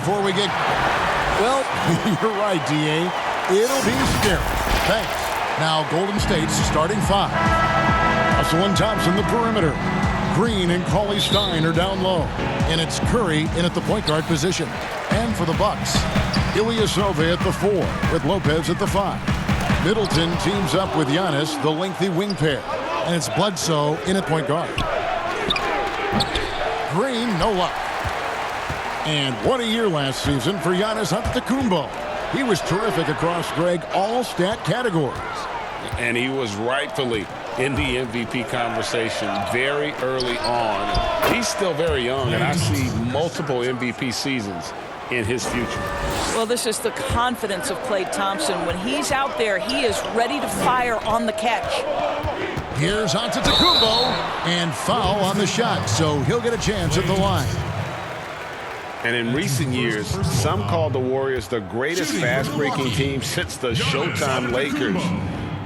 before we get... Well, you're right, D.A. It'll be scary. Thanks. Now, Golden State's starting five. Russell and Thompson, the perimeter. Green and Cauley-Stein are down low. And it's Curry in at the point guard position. And for the Bucks, Ilyasova at the 4 with Lopez at the 5. Middleton teams up with Giannis, the lengthy wing pair. And it's Bledsoe in at point guard. Green, no luck. And what a year last season for Giannis Antetokounmpo. He was terrific across, Greg, all stat categories. And he was rightfully in the MVP conversation very early on. He's still very young, and I see multiple MVP seasons in his future. Well, this is the confidence of Klay Thompson. When he's out there, he is ready to fire on the catch. Here's Antetokounmpo, and foul on the shot, so he'll get a chance at the line. And in recent years, some call the Warriors the greatest fast-breaking team since the Showtime Lakers.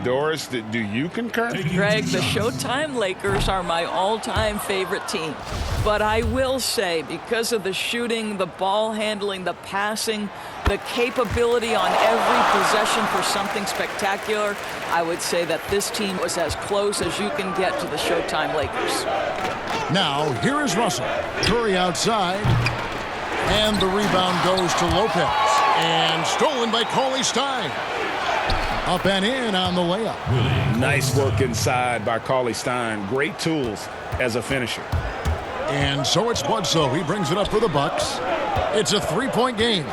Doris, do you concur? Greg, the Showtime Lakers are my all-time favorite team. But I will say, because of the shooting, the ball handling, the passing, the capability on every possession for something spectacular, I would say that this team was as close as you can get to the Showtime Lakers. Now, here is Russell. Curry outside. And the rebound goes to Lopez. And stolen by Cauley-Stein. Up and in on the layup. Nice work inside by Cauley-Stein. Great tools as a finisher. And so it's Bledsoe. He brings it up for the Bucks. It's a three-point game.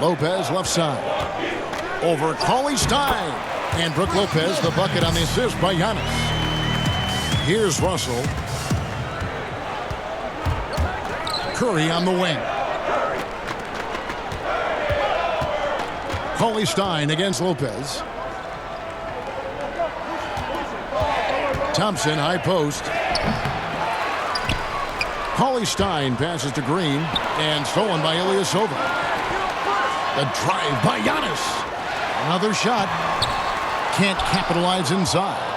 Lopez left side. Over Cauley-Stein. And Brook Lopez, the bucket on the assist by Giannis. Here's Russell. Curry on the wing. Cauley-Stein against Lopez. Thompson, high post. Cauley-Stein passes to Green, and stolen by Ilyasova. The drive by Giannis. Another shot. Can't capitalize inside.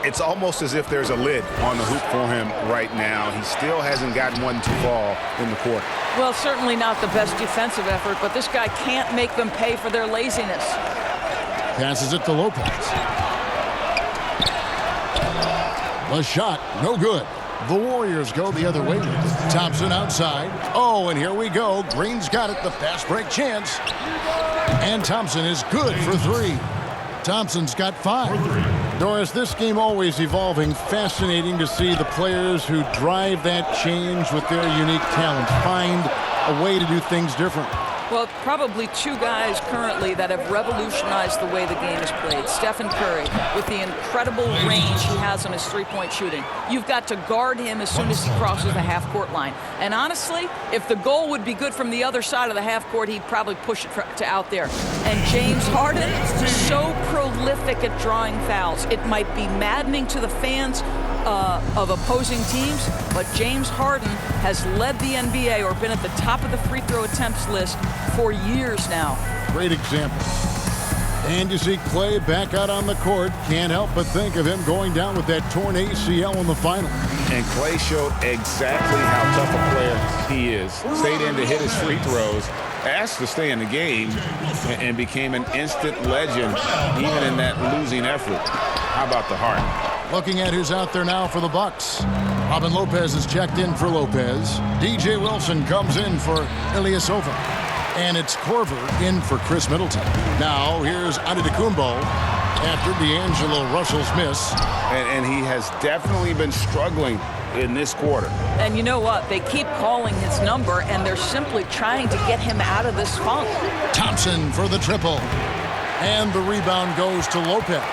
It's almost as if there's a lid on the hoop for him right now. He still hasn't gotten one to fall in the court. Well, certainly not the best defensive effort, but this guy can't make them pay for their laziness. Passes it to Lopez. The shot, no good. The Warriors go the other way. Thompson outside. Oh, and here we go. Green's got it, the fast break chance. And Thompson is good for three. Thompson's got 5. Doris, this game always evolving. Fascinating to see the players who drive that change with their unique talent find a way to do things different. Well, probably 2 guys currently that have revolutionized the way the game is played. Stephen Curry, with the incredible range he has on his three-point shooting. You've got to guard him as soon as he crosses the half-court line. And honestly, if the goal would be good from the other side of the half-court, he'd probably push it to out there. And James Harden, so prolific at drawing fouls. It might be maddening to the fans of opposing teams, but James Harden has led the NBA or been at the top of the free throw attempts list for years now. Great example. And you see Klay back out on the court. Can't help but think of him going down with that torn ACL in the final. And Klay showed exactly how tough a player he is. Stayed in to hit his free throws, asked to stay in the game, and became an instant legend even in that losing effort. How about the heart? Looking at who's out there now for the Bucks. Robin Lopez is checked in for Lopez. DJ Wilson comes in for Ilyasova. And it's Korver in for Chris Middleton. Now here's Antetokounmpo after D'Angelo Russell's miss. And he has definitely been struggling in this quarter. And you know what? They keep calling his number, and they're simply trying to get him out of this funk. Thompson for the triple. And the rebound goes to Lopez.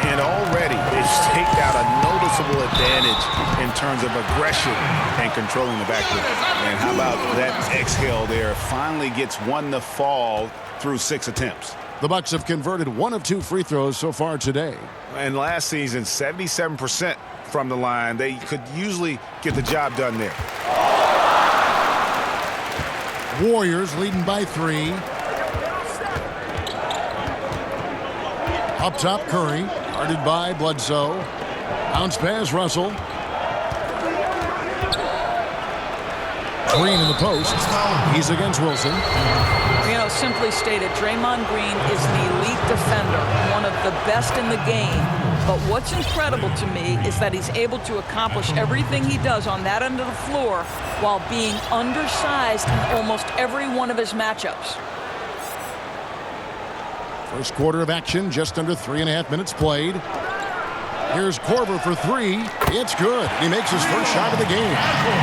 And already it's staked out a noticeable advantage in terms of aggression and controlling the backcourt. And how about that exhale there? Finally gets one to fall through 6 attempts. The Bucks have converted 1 of 2 free throws so far today. And last season, 77% from the line. They could usually get the job done there. Warriors leading by 3. Up top, Curry, guarded by Bledsoe. Bounce pass, Russell. Green in the post. He's against Wilson. You know, simply stated, Draymond Green is an elite defender, one of the best in the game. But what's incredible to me is that he's able to accomplish everything he does on that end of the floor while being undersized in almost every one of his matchups. First quarter of action, just under 3.5 minutes played. Here's Korver for three. It's good. He makes his first shot of the game.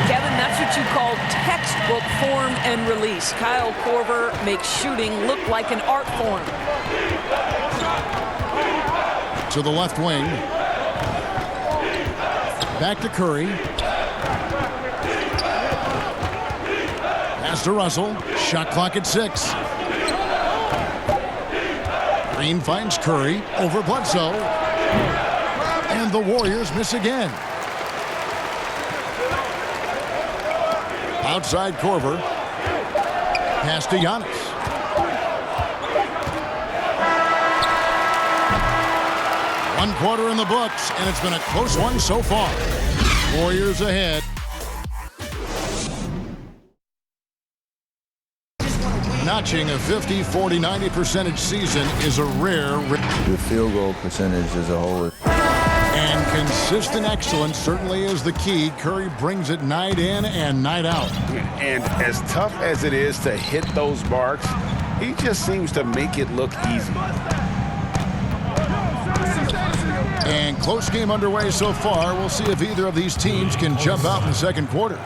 Kevin, that's what you call textbook form and release. Kyle Korver makes shooting look like an art form. To the left wing. Back to Curry. Pass to Russell. Shot clock at 6. Green finds Curry over Bledsoe. And the Warriors miss again. Outside Korver. Pass to Giannis. One quarter in the books, and it's been a close one so far. Warriors ahead. Notching a 50, 40, 90% season is a rare. The field goal percentage as a whole. And consistent excellence certainly is the key. Curry brings it night in and night out. And as tough as it is to hit those marks, he just seems to make it look easy. And close game underway so far. We'll see if either of these teams can jump out in the second quarter.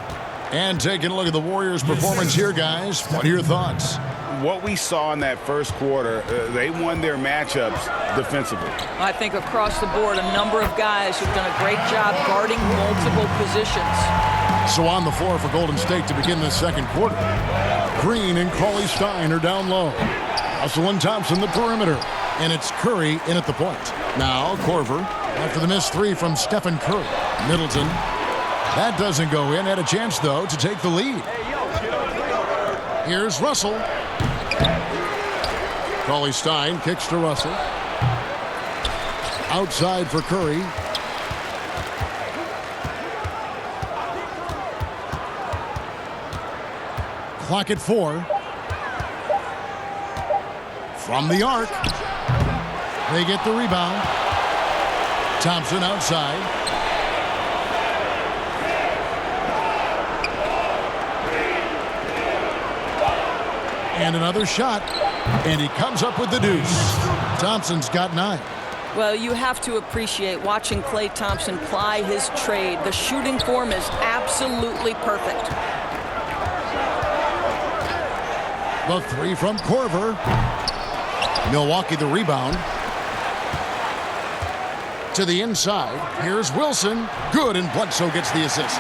And taking a look at the Warriors' performance here, guys. What are your thoughts? What we saw in that first quarter, they won their matchups defensively. I think across the board, a number of guys who've done a great job guarding multiple positions. So on the floor for Golden State to begin the second quarter. Green and Cauley Stein are down low. Russell and Thompson the perimeter. And it's Curry in at the point. Now Korver after the missed three from Stephen Curry. Middleton. That doesn't go in. Had a chance, though, to take the lead. Here's Russell. Cauley Stein kicks to Russell. Outside for Curry. Clock at 4. From the arc. They get the rebound. Thompson outside. And another shot. And he comes up with the deuce. Thompson's got 9. Well, you have to appreciate watching Klay Thompson ply his trade. The shooting form is absolutely perfect. The three from Korver. Milwaukee the rebound. To the inside. Here's Wilson. Good, and Bledsoe gets the assist.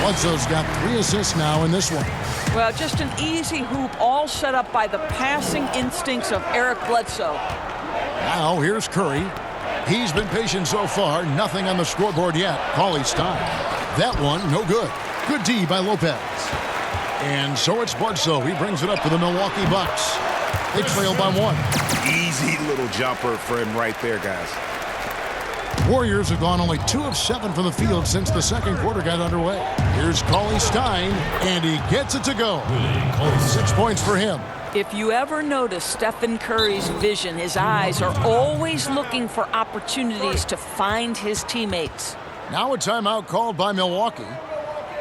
Bledsoe's got 3 assists now in this one. Well, just an easy hoop, all set up by the passing instincts of Eric Bledsoe. Now here's Curry. He's been patient so far. Nothing on the scoreboard yet. Cauley Stein. That one, no good. Good D by Lopez. And so it's Bledsoe. He brings it up for the Milwaukee Bucks. They trail by 1. Easy little jumper for him right there, guys. Warriors have gone only 2 of 7 from the field since the second quarter got underway. Here's Cauley Stein, and he gets it to go. 6 points for him. If you ever notice Stephen Curry's vision, his eyes are always looking for opportunities to find his teammates. Now a timeout called by Milwaukee.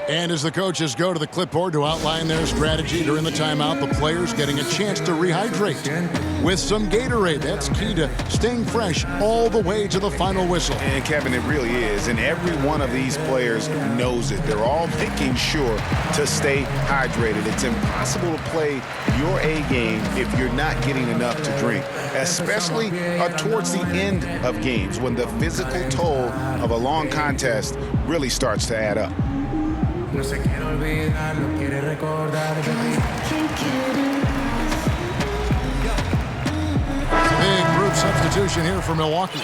And as the coaches go to the clipboard to outline their strategy during the timeout, the players getting a chance to rehydrate with some Gatorade. That's key to staying fresh all the way to the final whistle. And Kevin, it really is. And every one of these players knows it. They're all making sure to stay hydrated. It's impossible to play your A game if you're not getting enough to drink, especially towards the end of games when the physical toll of a long contest really starts to add up. Big group substitution here for Milwaukee.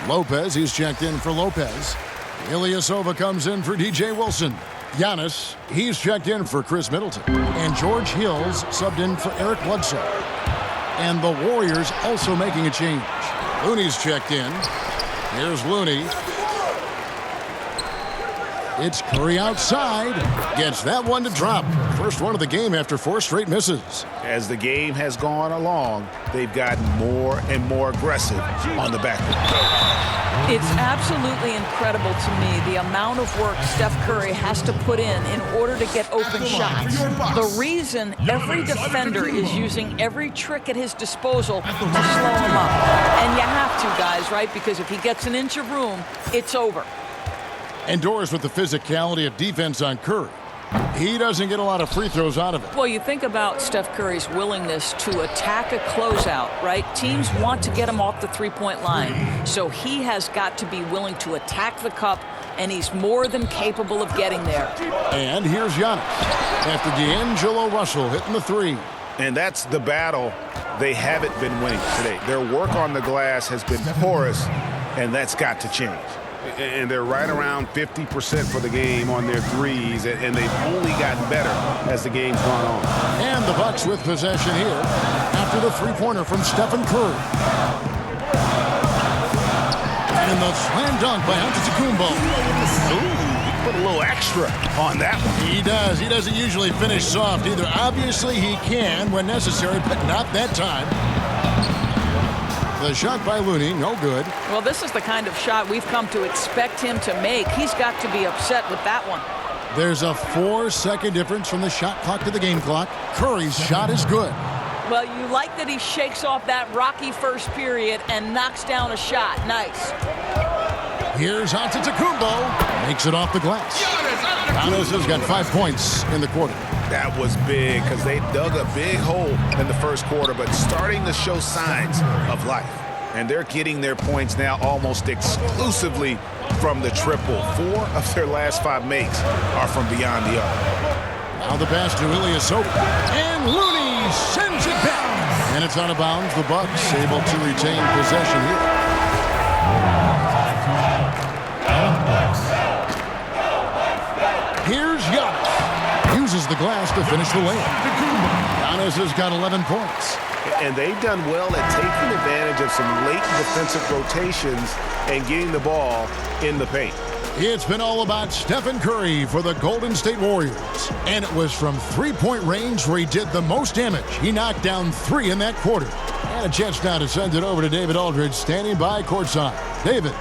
Lopez, he's checked in for Lopez. Ilyasova comes in for DJ Wilson. Giannis, he's checked in for Chris Middleton. And George Hill's subbed in for Eric Bledsoe. And the Warriors also making a change. Looney's checked in. Here's Looney. It's Curry outside. Gets that one to drop. First one of the game after 4 straight misses. As the game has gone along, they've gotten more and more aggressive on the back. It's absolutely incredible to me the amount of work Steph Curry has to put in order to get open shots. The reason every defender is using every trick at his disposal to slow him up. And you have to, guys, right? Because if he gets an inch of room, it's over. Endures with the physicality of defense on Curry. He doesn't get a lot of free throws out of it. Well, you think about Steph Curry's willingness to attack a closeout, right? Teams want to get him off the three-point line. So he has got to be willing to attack the cup, and he's more than capable of getting there. And here's Giannis after D'Angelo Russell hitting the 3. And that's the battle they haven't been winning today. Their work on the glass has been porous, and that's got to change. And they're right around 50% for the game on their threes, and they've only gotten better as the game's gone on. And the Bucks with possession here after the three-pointer from Stephen Curry. And the slam dunk by Antetokounmpo. Ooh, put a little extra on that one. He does. He doesn't usually finish soft either. Obviously, he can when necessary, but not that time. The shot by Looney, no good. Well, this is the kind of shot we've come to expect him to make. He's got to be upset with that one. There's a 4-second difference from the shot clock to the game clock. Curry's shot is good. Well, you like that he shakes off that rocky first period and knocks down a shot. Nice. Here's Antetokounmpo. Makes it off the glass. Giannis has got 5 points in the quarter. That was big because they dug a big hole in the first quarter, but starting to show signs of life. And they're getting their points now almost exclusively from the triple. 4 of their last 5 makes are from beyond the arc. Now the pass to Ilyasova. And Looney sends it back. And it's out of bounds. The Bucks able to retain possession here. Here's Giannis. Uses the glass to finish the layup. Giannis has got 11 points. And they've done well at taking advantage of some late defensive rotations and getting the ball in the paint. It's been all about Stephen Curry for the Golden State Warriors. And it was from three-point range where he did the most damage. He knocked down 3 in that quarter. And a chance now to send it over to David Aldridge, standing by courtside. David.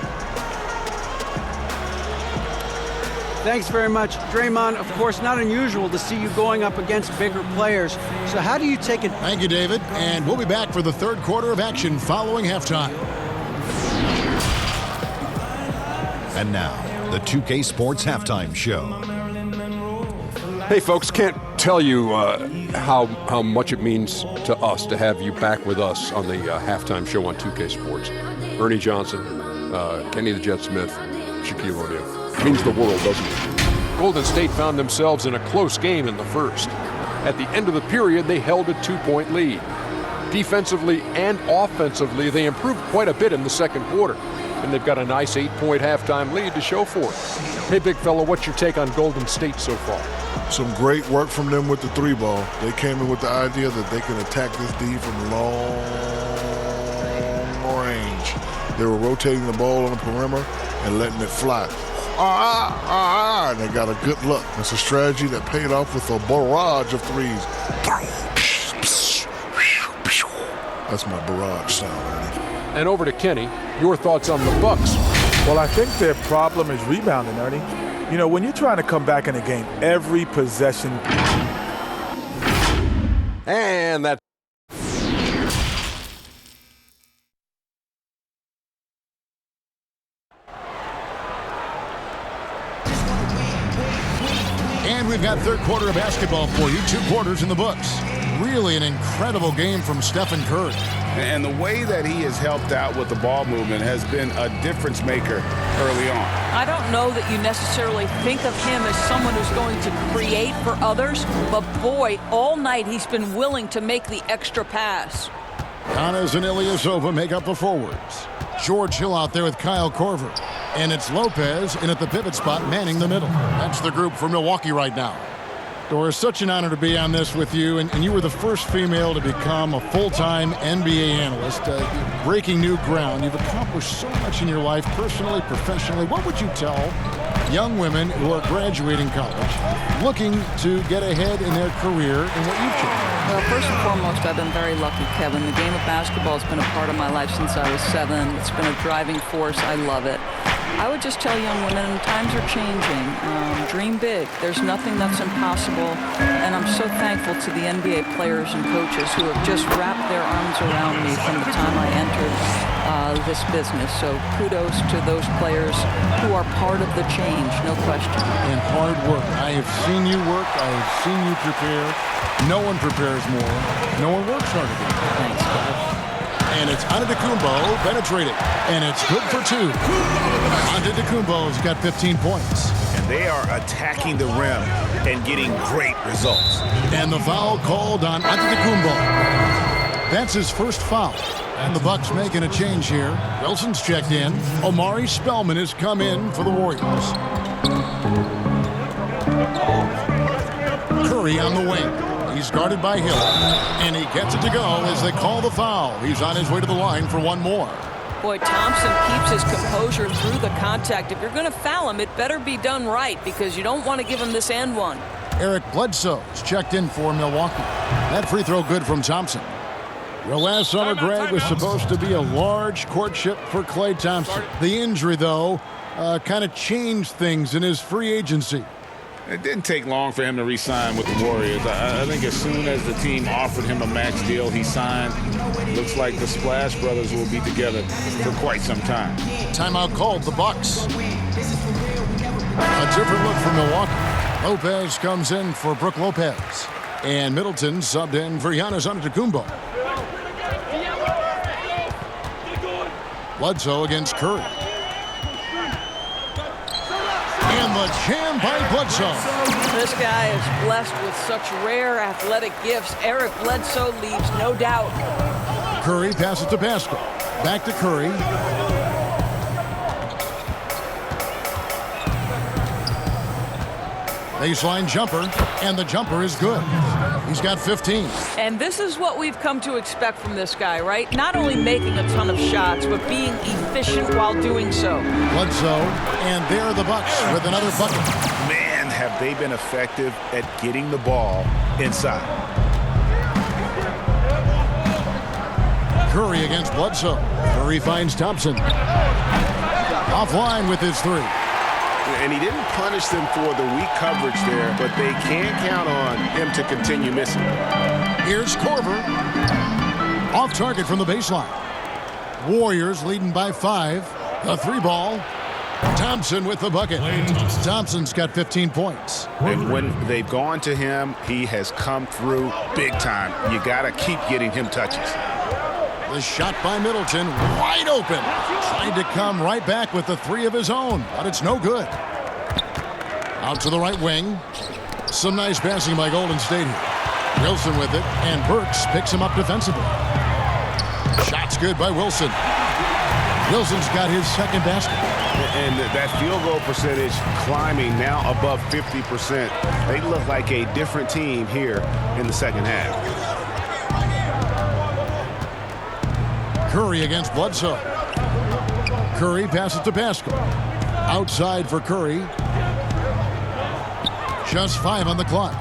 Thanks very much. Draymond, of course, not unusual to see you going up against bigger players. So how do you take it? Thank you, David. And we'll be back for the third quarter of action following halftime. And now, the 2K Sports Halftime Show. Hey, folks, can't tell you how much it means to us to have you back with us on the halftime show on 2K Sports. Ernie Johnson, Kenny the Jet Smith, Shaquille O'Neal. Means the world, doesn't it? Golden State found themselves in a close game in the first. At the end of the period, they held a 2-point lead. Defensively and offensively, they improved quite a bit in the second quarter. And they've got a nice 8-point halftime lead to show for it. Hey, big fella, what's your take on Golden State so far? Some great work from them with the 3-ball. They came in with the idea that they can attack this D from long range. They were rotating the ball on the perimeter and letting it fly. And they got a good look. It's a strategy that paid off with a barrage of threes. That's my barrage sound, Ernie. And over to Kenny, your thoughts on the Bucks. Well, I think their problem is rebounding, Ernie. You know, when you're trying to come back in a game, every possession. And that's And we've got third quarter of basketball for you. 2 quarters in the books. Really an incredible game from Stephen Curry. And the way that he has helped out with the ball movement has been a difference maker early on. I don't know that you necessarily think of him as someone who's going to create for others, but boy, all night he's been willing to make the extra pass. Giannis and Ilyasova make up the forwards. George Hill out there with Kyle Korver. And it's Lopez in at the pivot spot, manning the middle. That's the group for Milwaukee right now. Doris, such an honor to be on this with you, and you were the first female to become a full-time NBA analyst, breaking new ground. You've accomplished so much in your life, personally, professionally. What would you tell young women who are graduating college, looking to get ahead in their career and what you've changed? Well, first and foremost, I've been very lucky, Kevin. The game of basketball has been a part of my life since I was 7. It's been a driving force. I love it. I would just tell young women, times are changing. Dream big. There's nothing that's impossible. And I'm so thankful to the NBA players and coaches who have just wrapped their arms around me from the time I entered this business. So kudos to those players who are part of the change, no question. And hard work. I have seen you work. I have seen you prepare. No one prepares more. No one works harder than you. Thanks, Kev. And it's Antetokounmpo penetrating. And it's good for 2. Antetokounmpo's got 15 points. And they are attacking the rim and getting great results. And the foul called on Antetokounmpo. That's his first foul. And the Bucks making a change here. Wilson's checked in. Omari Spellman has come in for the Warriors. Curry on the wing. He's guarded by Hill. And he gets it to go as they call the foul. He's on his way to the line for one more. Boy, Thompson keeps his composure through the contact. If you're going to foul him, it better be done right because you don't want to give him this and one. Eric Bledsoe's checked in for Milwaukee. That free throw good from Thompson. Well, last summer, Greg, was supposed to be a large courtship for Klay Thompson. The injury, though, kind of changed things in his free agency. It didn't take long for him to re-sign with the Warriors. I think as soon as the team offered him a max deal, he signed. Looks like the Splash Brothers will be together for quite some time. Timeout called, the Bucks. A different look for Milwaukee. Lopez comes in for Brook Lopez. And Middleton subbed in for Giannis Antetokounmpo. Bledsoe against Curry. And the jam by Bledsoe. This guy is blessed with such rare athletic gifts. Eric Bledsoe leaves no doubt. Curry passes to Pascal. Back to Curry. Baseline jumper, and the jumper is good. He's got 15. And this is what we've come to expect from this guy, right? Not only making a ton of shots, but being efficient while doing so. Bledsoe, and there are the Bucks with another bucket. Man, have they been effective at getting the ball inside. Curry against Bledsoe. Curry finds Thompson. Offline with his 3. And he didn't punish them for the weak coverage there, but they can't count on him to continue missing. Here's Korver. Off target from the baseline. Warriors leading by 5. The 3 ball. Thompson with the bucket. Thompson's got 15 points. And when they've gone to him, he has come through big time. You got to keep getting him touches. The shot by Middleton, wide open. Tried to come right back with the 3 of his own, but it's no good. Out to the right wing. Some nice passing by Golden State here. Wilson with it, and Burks picks him up defensively. Shot's good by Wilson. Wilson's got his second basket. And that field goal percentage climbing now above 50%. They look like a different team here in the second half. Curry against Bledsoe. Curry passes to Pascal. Outside for Curry. Just 5 on the clock.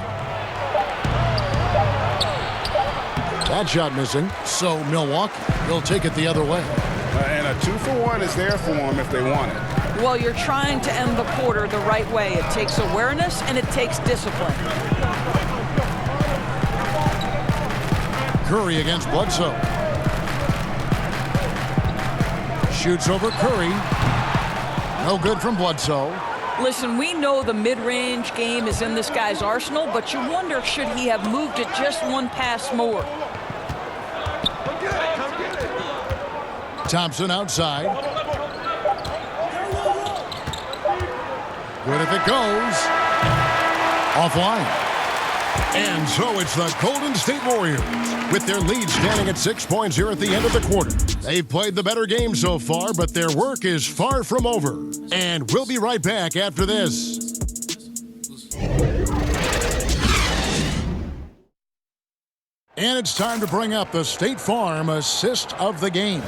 That shot missing, so Milwaukee will take it the other way. And a 2-for-1 is there for them if they want it. Well, you're trying to end the quarter the right way. It takes awareness and it takes discipline. Curry against Bledsoe. Shoots over Curry. No good from Bledsoe. Listen, we know the mid-range game is in this guy's arsenal, but you wonder, should he have moved it just one pass more? Thompson outside. Good if it goes. Offline. And so it's the Golden State Warriors with their lead standing at 6 points here at the end of the quarter. They've played the better game so far, but their work is far from over. And we'll be right back after this. And it's time to bring up the State Farm assist of the game.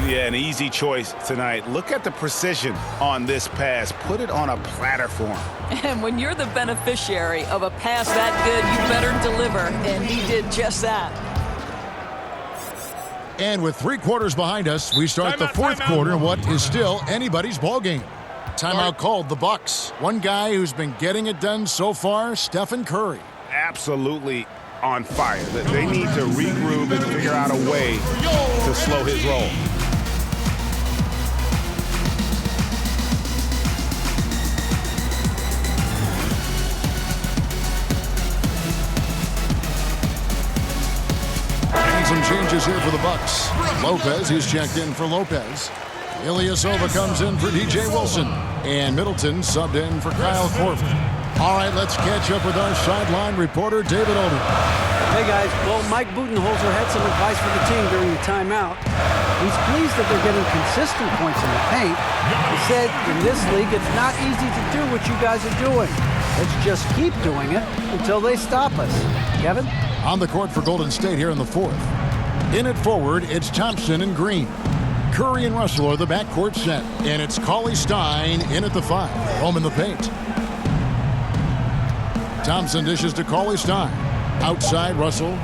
Yeah, an easy choice tonight. Look at the precision on this pass. Put it on a platter for him. And when you're the beneficiary of a pass that good, you better deliver, and he did just that. And with 3 quarters behind us, we start the fourth quarter in what is still anybody's ball game. Timeout called, the Bucks. One guy who's been getting it done so far, Stephen Curry. Absolutely on fire. They need to regroup and figure out a way to slow his roll. Some changes here for the Bucks. Lopez, who's checked in for Lopez. Ilyasova comes in for DJ Wilson. And Middleton subbed in for Kyle Korver. All right, let's catch up with our sideline reporter, David Odom. Hey, guys. Well, Mike Budenholzer had some advice for the team during the timeout. He's pleased that they're getting consistent points in the paint. He said, in this league, it's not easy to do what you guys are doing. Let's just keep doing it until they stop us. Kevin? On the court for Golden State here in the fourth. In at forward, it's Thompson and Green. Curry and Russell are the backcourt set. And it's Cauley Stein in at the 5. Home in the paint. Thompson dishes to Cauley Stein. Outside, Russell.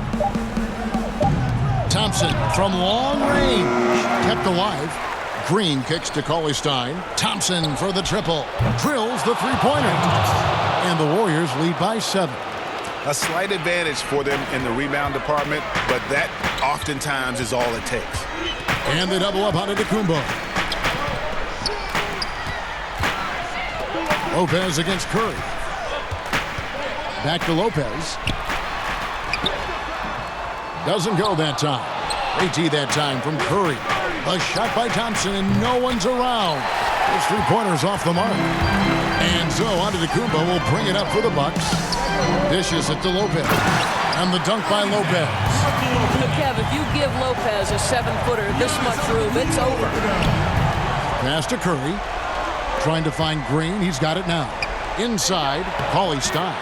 Thompson from long range. Kept alive. Green kicks to Cauley Stein. Thompson for the triple. Drills the three-pointer. And the Warriors lead by 7. A slight advantage for them in the rebound department, but that oftentimes is all it takes. And they double up on Antetokounmpo. Lopez against Curry. Back to Lopez. Doesn't go that time. AT that time from Curry. A shot by Thompson, and no one's around. His three-pointer's off the mark. And so Antetokounmpo will bring it up for the Bucks. Dishes it to Lopez. And the dunk by Lopez. But Kev, if you give Lopez a 7-footer this much room, it's over. Pass to Curry. Trying to find Green. He's got it now. Inside, Cauley Stein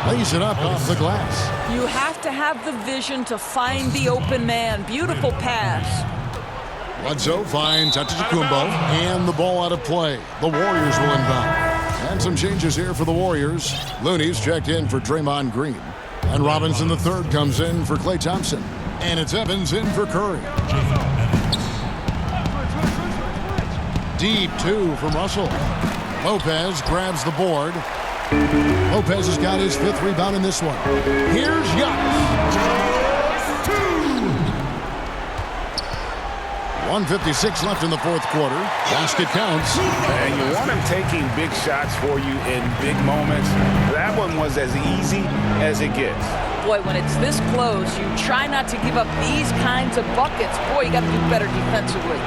lays it up off the glass. You have to have the vision to find the open man. Beautiful pass. Bledsoe finds Antetokounmpo, and the ball out of play. The Warriors will inbound. And some changes here for the Warriors. Looney's checked in for Draymond Green. And Robinson III comes in for Klay Thompson. And it's Evans in for Curry. Deep 2 from Russell. Lopez grabs the board. Lopez has got his 5th rebound in this one. Here's Giannis. 1:56 left in the fourth quarter. Basket counts. And you want him taking big shots for you in big moments. That one was as easy as it gets. Boy, when it's this close, you try not to give up these kinds of buckets. Boy, you got to do better defensively.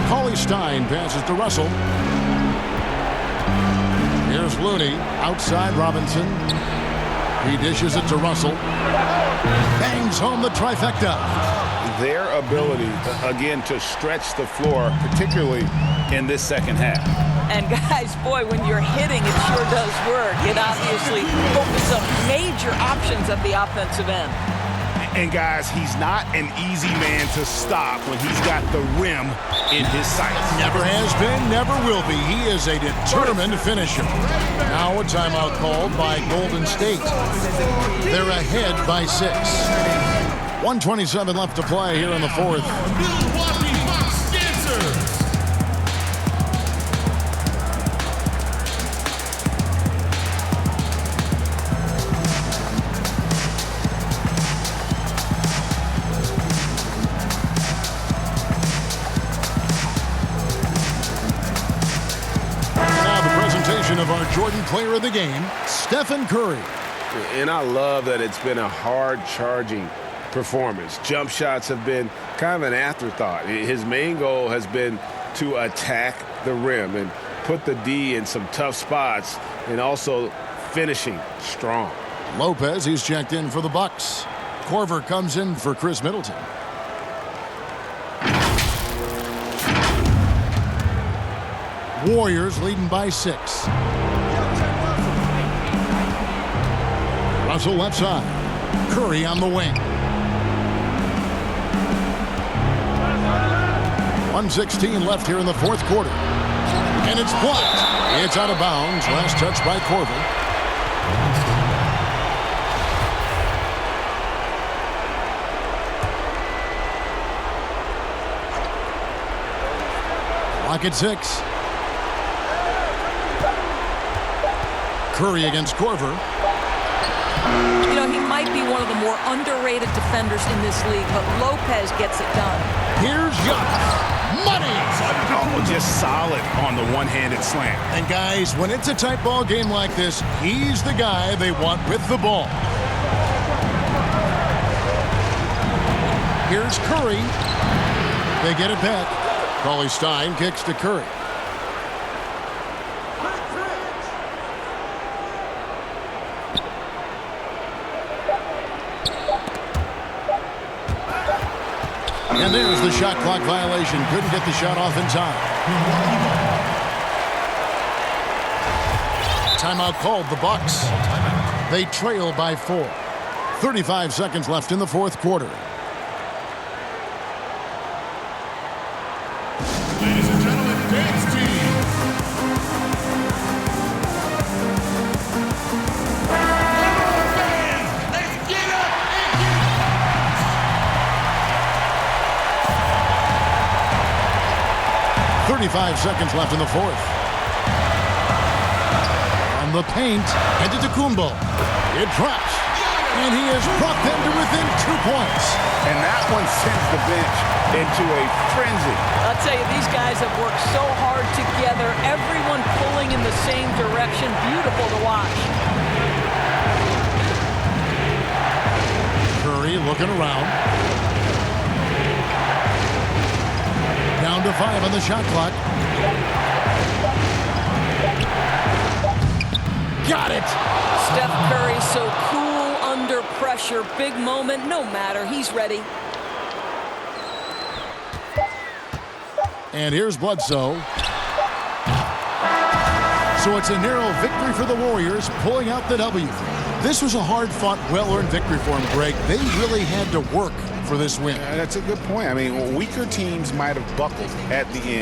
Cauley Stein passes to Russell. Here's Looney. Outside Robinson. He dishes it to Russell. Bangs home the trifecta. Their ability, again, to stretch the floor, particularly in this second half. And guys, boy, when you're hitting, it sure does work. It obviously opens up major options at the offensive end. And guys, he's not an easy man to stop when he's got the rim in his sights. Never has been, never will be. He is a determined finisher. Now a timeout called by Golden State. They're ahead by 6. 1:27 left to play here in the fourth. Milwaukee Bucks dancers. Now the presentation of our Jordan Player of the Game, Stephen Curry. And I love that it's been a hard-charging performance. Jump shots have been kind of an afterthought. His main goal has been to attack the rim and put the D in some tough spots and also finishing strong. Lopez, he's checked in for the Bucks. Korver comes in for Chris Middleton. Warriors leading by 6. Russell left side. Curry on the wing. 1:16 left here in the fourth quarter. And it's blocked. It's out of bounds. Last touch by Corver. Clock at 6. Curry against Corver. You know, he might be one of the more underrated defenders in this league, but Lopez gets it done. Here's Giannis. Money! Oh, just solid on the one-handed slam. And guys, when it's a tight ball game like this, he's the guy they want with the ball. Here's Curry. They get it back. Cauley Stein kicks to Curry. And there's the shot clock violation. Couldn't get the shot off in time. Timeout called, the Bucks. They trail by 4. 35 seconds left in the fourth quarter. Ladies and gentlemen, dance team. 35 seconds left in the fourth. On the paint, headed to Kumbo. It drops. And he has brought them to within 2 points. And that one sends the bench into a frenzy. I'll tell you, these guys have worked so hard together. Everyone pulling in the same direction. Beautiful to watch. Curry looking around. Down to 5 on the shot clock. Got it! Steph Curry so cool under pressure. Big moment, no matter. He's ready. And here's Bledsoe. So it's a narrow victory for the Warriors, pulling out the W. This was a hard-fought, well-earned victory for them, Greg. They really had to work for this win. That's a good point. I mean, weaker teams might have buckled at the end.